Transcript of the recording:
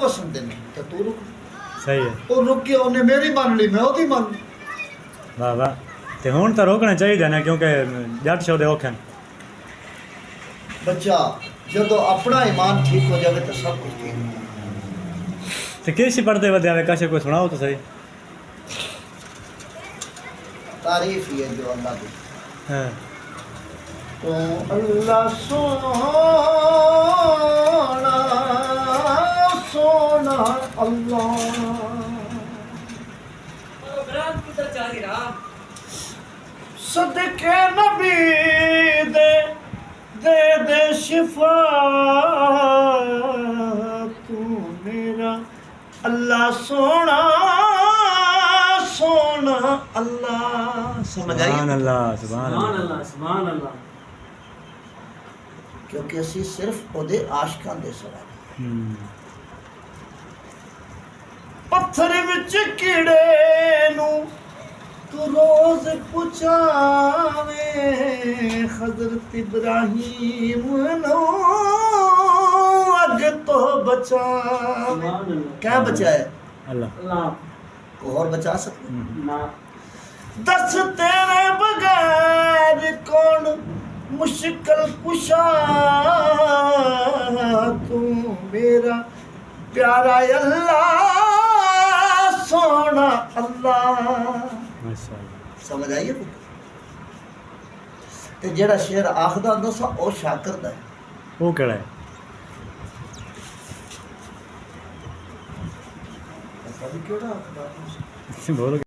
पसंद नहीं तो तू रुक। सही है। वो रुक के उन्हें मेरी मान ली, मैं ओदी मान ली। वाह वाह। तो हुण तो रोकना चाहिए ना, क्योंकि जट शो दे औखे न। बच्चा जब अपना ईमान ठीक हो जाए तो सब कुछ ठीक हो। तो कैसी पढ़ते बदे आवे काशे कोई सुनाओ तो सही। तारीफ ही है जो अल्लाह की। हाँ। तो अल्लाह सोना सोना अल्लाह सदके नबी दे दे दे शिफा तू मेरा अल्लाह सोना सोना अल्लाह। समझ आई? सुभान अल्लाह सुभान अल्लाह सुभान अल्लाह। क्योंकि असी सिर्फ ओदे आशिकां दे सवाल। पत्थर विच कीड़े नू तू रोज पुछावे हज़रत इब्राहीम नू अग तो बचावे। क्या बचाए? अल्लाह। को और बचा सकते? ना। दस तेरे बगैर कौन मुश्किल कुशा तू मेरा प्यारा अल्लाह सोना अल्लाह। माशाअल्लाह। समझ आई है? ते जेड़ा शेर आखदा हुंदा सा ओ शाकर दा है। वो केड़ा है? पता नहीं केड़ा आखदा। बोलो।